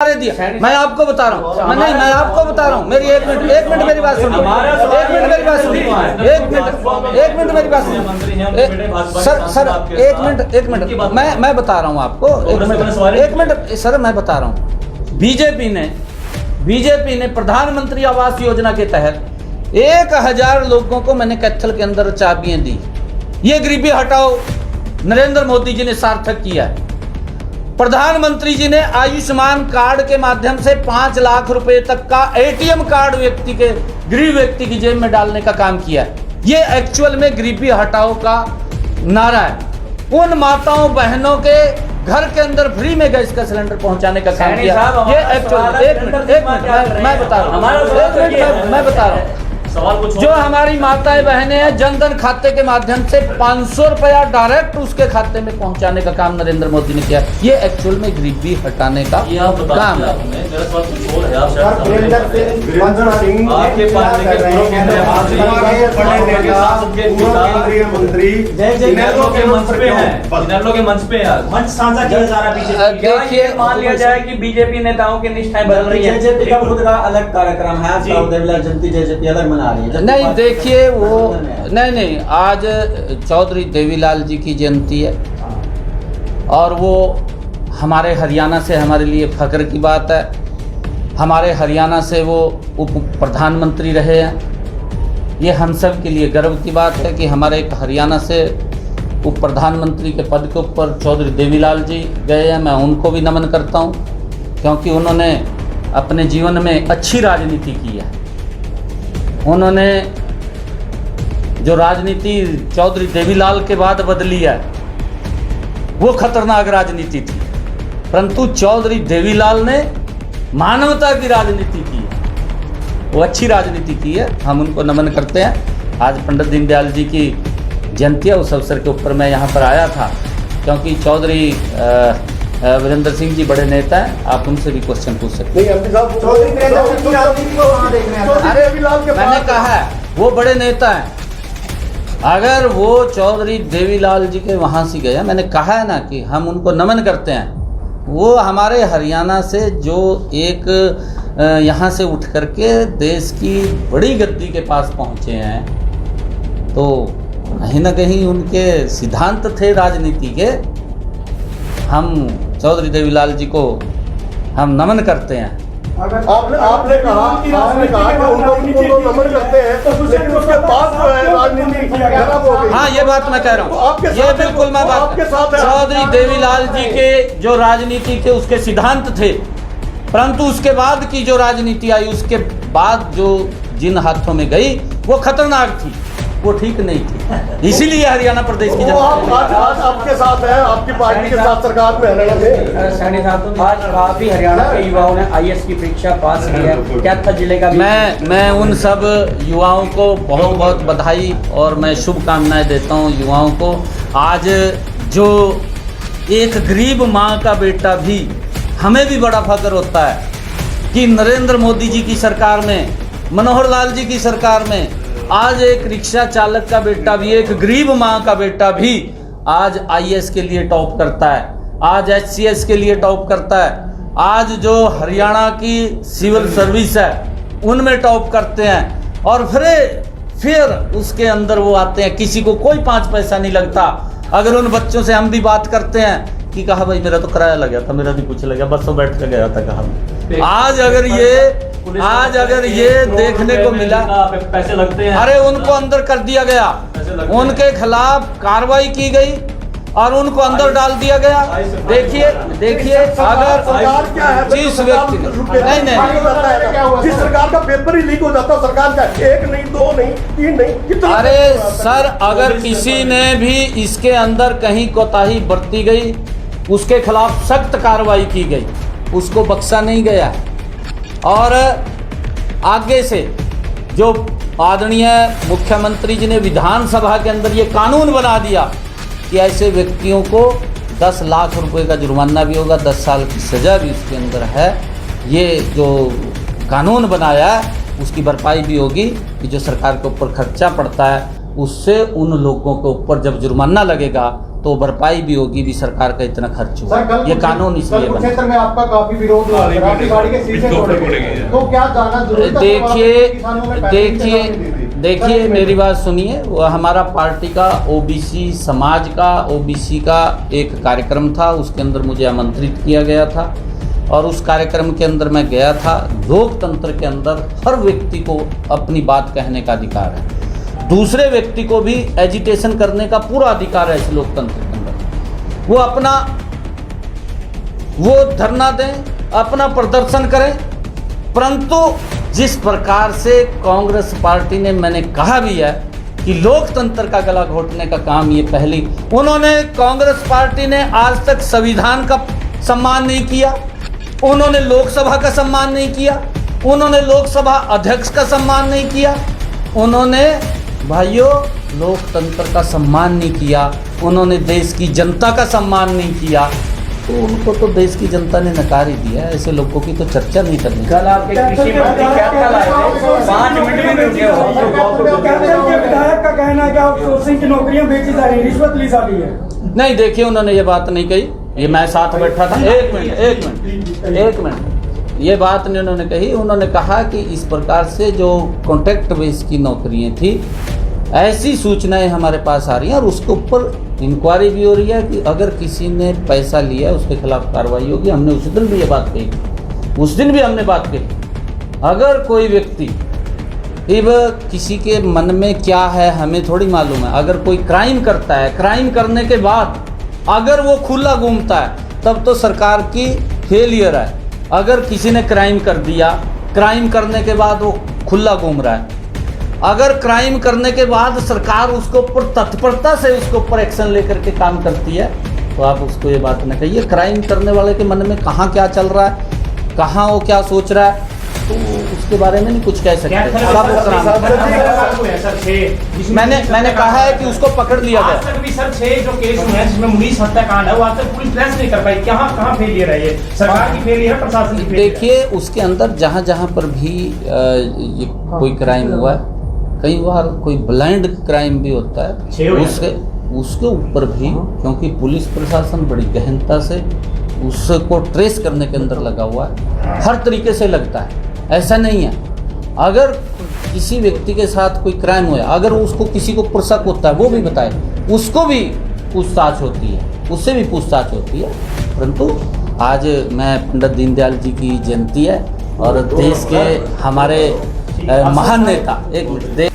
दिया। मैं आपको बता रहा हूँ, मैं आपको बता रहा हूँ, मेरी एक मिनट मेरी बात सुनिए, एक मिनट मेरी बात सुनिए, एक मिनट मेरी बात सुनिए सर, एक मिनट मैं बता रहा हूँ आपको, एक मिनट सर, मैं बता रहा हूँ। बीजेपी ने प्रधानमंत्री आवास योजना के तहत 1000 लोगों को मैंने कैथल के अंदर चाबियां दी। ये गरीबी हटाओ नरेंद्र मोदी जी ने सार्थक किया है। प्रधानमंत्री जी ने आयुष्मान कार्ड के माध्यम से 5 लाख रुपए तक का एटीएम कार्ड गरीब व्यक्ति की जेब में डालने का काम किया है। ये एक्चुअल में गरीबी हटाओ का नारा है। उन माताओं बहनों के घर के अंदर फ्री में गैस का सिलेंडर पहुंचाने का काम किया। ये एक्चुअल एक मिनट मैं बता रहा हूँ, जो हमारी माताएं बहनें हैं, जनधन खाते के माध्यम से 500 रुपया डायरेक्ट उसके खाते में पहुंचाने का काम नरेंद्र मोदी ने किया। ये एक्चुअल में गरीबी हटाने का काम है। देखिए, मान लिया जाए कि बीजेपी नेताओं की निष्ठाएं बदल रही है, खुद का अलग कार्यक्रम है, नहीं देखिए वो नहीं आज चौधरी देवीलाल जी की जयंती है और वो हमारे हरियाणा से हमारे लिए फख्र की बात है। हमारे हरियाणा से वो उप प्रधानमंत्री रहे हैं। ये हम सब के लिए गर्व की बात है कि हमारे एक हरियाणा से उप प्रधानमंत्री के पद के ऊपर चौधरी देवीलाल जी गए हैं। मैं उनको भी नमन करता हूँ क्योंकि उन्होंने अपने जीवन में अच्छी राजनीति की है। उन्होंने जो राजनीति चौधरी देवीलाल के बाद बदली है वो खतरनाक राजनीति थी, परंतु चौधरी देवीलाल ने मानवता की राजनीति की है, वो अच्छी राजनीति की है। हम उनको नमन करते हैं। आज पंडित दीनदयाल जी की जयंती है, उस अवसर के ऊपर मैं यहाँ पर आया था क्योंकि चौधरी वीरेंद्र सिंह जी बड़े नेता हैं, आप उनसे भी क्वेश्चन पूछ सकते हैं। अरे मैंने कहा है वो बड़े नेता हैं, अगर वो चौधरी देवीलाल जी के वहाँ से गया, मैंने कहा है ना कि हम उनको नमन करते हैं। वो हमारे हरियाणा से जो एक यहाँ से उठ करके देश की बड़ी गद्दी के पास पहुँचे हैं, तो कहीं ना कहीं उनके सिद्धांत थे राजनीति के। हम चौधरी देवीलाल जी को हम नमन करते हैं। आपने कहा कि उनको नमन करते हैं, लेकिन उसके बाद जो है राजनीति खराब हो गई। हाँ, ये बात मैं कह रहा हूँ, ये बिल्कुल मैं बात चौधरी देवीलाल जी के जो राजनीति थे उसके सिद्धांत थे, परंतु उसके बाद की जो राजनीति आई, उसके बाद जो जिन हाथों में गई वो खतरनाक थी, वो ठीक नहीं थी। इसीलिए हरियाणा प्रदेश की जनता आज आपके साथ है, आपकी पार्टी के साथ सरकार में हरियाणा में। आज काफी हरियाणा के युवाओं ने आईएएस की परीक्षा पास की है, कैथल जिले का मैं उन सब युवाओं को बहुत बहुत बधाई और मैं शुभकामनाएं देता हूं युवाओं को। आज जो एक गरीब माँ का बेटा भी, हमें भी बड़ा फख्र होता है कि नरेंद्र मोदी जी की सरकार में, मनोहर लाल जी की सरकार में आज एक रिक्शा चालक का बेटा भी, एक गरीब माँ का बेटा भी आज आईएएस के लिए टॉप करता है, आज एचसीएस के लिए टॉप करता है, आज जो हरियाणा की सिविल सर्विस है उनमें टॉप करते हैं। और फिर उसके अंदर वो आते हैं, किसी को कोई 5 पैसा नहीं लगता। अगर उन बच्चों से हम भी बात करते हैं कि कहा भाई मेरा तो किराया लग गया था, मेरा भी कुछ लग गया, बस में बैठ कर गया था, कहा आज अगर ये देखने को मिला, पैसे लगते हैं, अरे उनको अंदर कर दिया गया, उनके खिलाफ कार्रवाई की गई और उनको अंदर डाल दिया गया। देखिए अगर जिस व्यक्ति नहीं जिस सरकार का पेपर ही लीक हो जाता, सरकार का 1 नहीं 2 नहीं 3 नहीं, अरे सर अगर किसी ने भी इसके अंदर कहीं कोताही बरती गई, उसके खिलाफ सख्त कार्रवाई की गई, उसको बख्शा नहीं गया। और आगे से जो आदरणीय मुख्यमंत्री जी ने विधानसभा के अंदर ये कानून बना दिया कि ऐसे व्यक्तियों को 10 लाख रुपए का जुर्माना भी होगा, 10 साल की सज़ा भी उसके अंदर है। ये जो कानून बनाया उसकी भरपाई भी होगी कि जो सरकार के ऊपर खर्चा पड़ता है उससे उन लोगों के ऊपर जब जुर्माना लगेगा तो भरपाई भी होगी भी सरकार का इतना खर्च हुआ। ये कानून इसलिए बना। क्षेत्र में आपका काफी विरोध हुआ, आपकी गाड़ी के शीशे तोड़े गए, तो क्या जाना जरूरी था? देखिए मेरी बात सुनिए। वो हमारा पार्टी का ओबीसी समाज का ओबीसी का एक कार्यक्रम था, उसके अंदर मुझे आमंत्रित किया गया था और उस कार्यक्रम के अंदर मैं गया था। लोकतंत्र के अंदर हर व्यक्ति को अपनी बात कहने का अधिकार है, दूसरे व्यक्ति को भी एजिटेशन करने का पूरा अधिकार है इस लोकतंत्र के अंदर। वो धरना दें, अपना प्रदर्शन करें, परंतु जिस प्रकार से कांग्रेस पार्टी ने, मैंने कहा भी है कि लोकतंत्र का गला घोटने का काम ये पहली उन्होंने, कांग्रेस पार्टी ने आज तक संविधान का सम्मान नहीं किया, उन्होंने लोकसभा का सम्मान नहीं किया, उन्होंने लोकसभा अध्यक्ष का सम्मान नहीं किया, उन्होंने भाइयों लोकतंत्र का सम्मान नहीं किया, उन्होंने देश की जनता का सम्मान नहीं किया। तो उनको तो देश की जनता ने नकार ही दिया। ऐसे लोगों की तो चर्चा नहीं करनी। कल आपके कृषि मंत्री क्या लाए थे, 5 मिनट में रुके हो। विधायक का कहना है कि आउटसोर्सिंग की नौकरियां बेची जा रही, रिश्वत ली जा रही है। नहीं, देखिए उन्होंने ये बात नहीं कही, ये मैं साथ बैठा था। एक मिनट, ये बात नहीं उन्होंने कही। उन्होंने कहा कि इस प्रकार से जो कॉन्ट्रैक्ट बेस की नौकरियां थी, ऐसी सूचनाएं हमारे पास आ रही हैं और उसके ऊपर इंक्वायरी भी हो रही है कि अगर किसी ने पैसा लिया उसके खिलाफ कार्रवाई होगी। हमने उस दिन भी ये बात कही, उस दिन भी हमने बात कही। अगर कोई व्यक्ति, किसी के मन में क्या है हमें थोड़ी मालूम है। अगर कोई क्राइम करता है, क्राइम करने के बाद अगर वो खुला घूमता है तब तो सरकार की फेलियर है। अगर किसी ने क्राइम कर दिया, क्राइम करने के बाद वो खुला घूम रहा है, अगर क्राइम करने के बाद सरकार उसके ऊपर तत्परता से उसके ऊपर एक्शन लेकर के काम करती है, तो आप उसको ये बात न कहिए। क्राइम करने वाले के मन में कहाँ क्या चल रहा है, कहाँ वो क्या सोच रहा है, तो उसके बारे में नहीं कुछ कह सकते। मैंने कहा है कि उसको पकड़ लिया गया। आज तक भी सर 6 जो केस हुए हैं जिसमें मुनीस हत्याकांड है, वो आज तक पुलिस प्रेस नहीं कर पाई। कहाँ फेलियर है? ये सरकार की फेलियर है, प्रशासन की फेलियर है? देखिए उसके अंदर जहाँ पर भी ये कोई क्राइम हुआ है, कई बार कोई ब्लाइंड क्राइम भी होता है, उसके ऊपर भी, क्योंकि पुलिस प्रशासन बड़ी गहनता से उसको ट्रेस करने के अंदर लगा हुआ है, हर तरीके से लगता है। ऐसा नहीं है, अगर किसी व्यक्ति के साथ कोई क्राइम हुआ, अगर उसको किसी को शक होता है वो भी बताए, उसको भी पूछताछ होती है, उससे भी पूछताछ होती है। परंतु आज मैं पंडित दीनदयाल जी की जयंती है और देश के हमारे महान नेता, एक